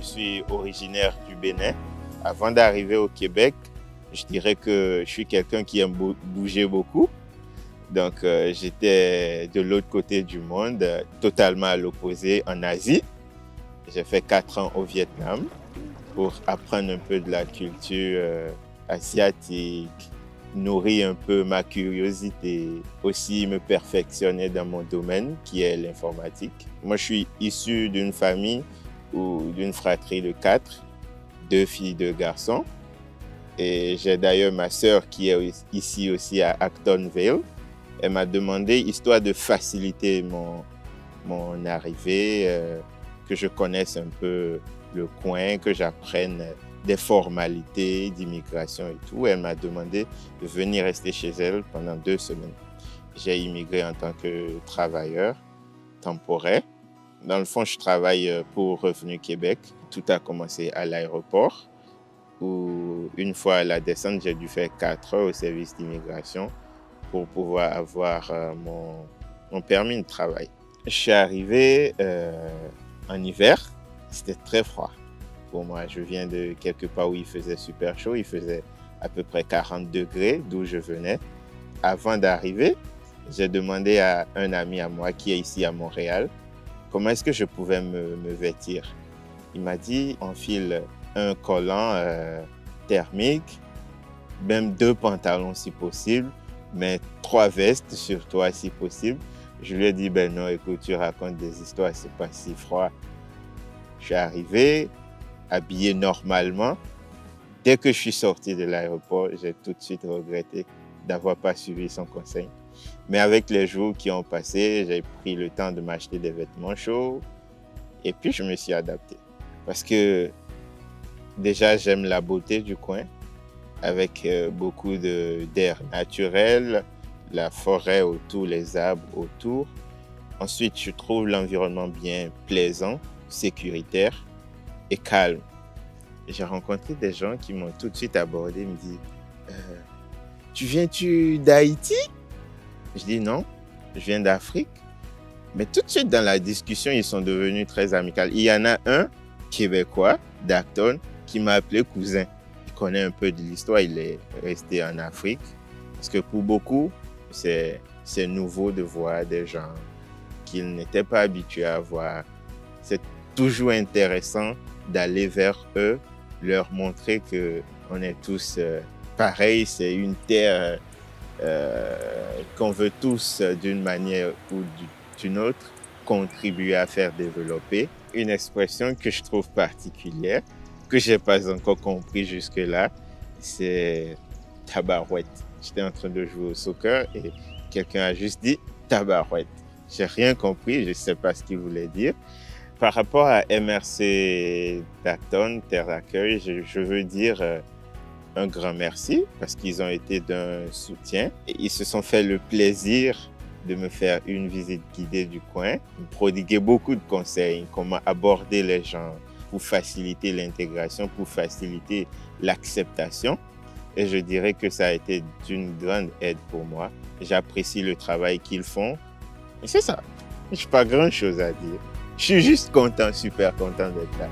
suis originaire du Bénin. Avant d'arriver au Québec, je dirais que je suis quelqu'un qui aime bouger beaucoup. Donc, j'étais de l'autre côté du monde, totalement à l'opposé, en Asie. J'ai fait 4 ans au Vietnam pour apprendre un peu de la culture asiatique, nourrir un peu ma curiosité, aussi me perfectionner dans mon domaine qui est l'informatique. Moi, je suis issu d'une famille ou d'une fratrie de 4, 2 filles, 2 garçons. Et j'ai d'ailleurs ma sœur qui est ici aussi à Acton Vale. Elle m'a demandé, histoire de faciliter mon arrivée, que je connaisse un peu le coin, que j'apprenne des formalités d'immigration et tout. Elle m'a demandé de venir rester chez elle pendant 2 semaines. J'ai immigré en tant que travailleur temporaire. Dans le fond, je travaille pour Revenu Québec. Tout a commencé à l'aéroport, où une fois à la descente, j'ai dû faire 4 heures au service d'immigration pour pouvoir avoir mon permis de travail. Je suis arrivé en hiver, c'était très froid pour moi. Je viens de quelque part où il faisait super chaud, il faisait à peu près 40 degrés d'où je venais. Avant d'arriver, j'ai demandé à un ami à moi qui est ici à Montréal, comment est-ce que je pouvais me vêtir. Il m'a dit, enfile un collant thermique, même 2 pantalons si possible, mais 3 vestes sur toi si possible. Je lui ai dit, ben non, écoute, tu racontes des histoires, c'est pas si froid. Je suis arrivé, habillé normalement. Dès que je suis sorti de l'aéroport, j'ai tout de suite regretté d'avoir pas suivi son conseil. Mais avec les jours qui ont passé, j'ai pris le temps de m'acheter des vêtements chauds et puis je me suis adapté. Parce que déjà, j'aime la beauté du coin avec beaucoup d'air naturel, la forêt autour, les arbres autour. Ensuite, je trouve l'environnement bien plaisant, sécuritaire et calme. J'ai rencontré des gens qui m'ont tout de suite abordé, me disent tu viens-tu d'Haïti? Je dis non, je viens d'Afrique. Mais tout de suite dans la discussion, ils sont devenus très amicaux. Il y en a un Québécois d'Acton qui m'a appelé cousin. Il connaît un peu de l'histoire, il est resté en Afrique. Parce que pour beaucoup, c'est nouveau de voir des gens qu'ils n'étaient pas habitués à voir. C'est toujours intéressant d'aller vers eux, leur montrer qu'on est tous pareils. C'est une terre qu'on veut tous, d'une manière ou d'une autre, contribuer à faire développer. Une expression que je trouve particulière, que je n'ai pas encore compris jusque-là, c'est tabarouette. J'étais en train de jouer au soccer et quelqu'un a juste dit tabarouette. Je n'ai rien compris, je ne sais pas ce qu'il voulait dire. Par rapport à MRC d'Acton, Terre d'accueil, je veux dire un grand merci parce qu'ils ont été d'un soutien. Et ils se sont fait le plaisir de me faire une visite guidée du coin, me prodiguer beaucoup de conseils, comment aborder les gens pour faciliter l'intégration, pour faciliter l'acceptation. Et je dirais que ça a été d'une grande aide pour moi. J'apprécie le travail qu'ils font. Et c'est ça. Je n'ai pas grand-chose à dire. Je suis juste content, super content d'être là.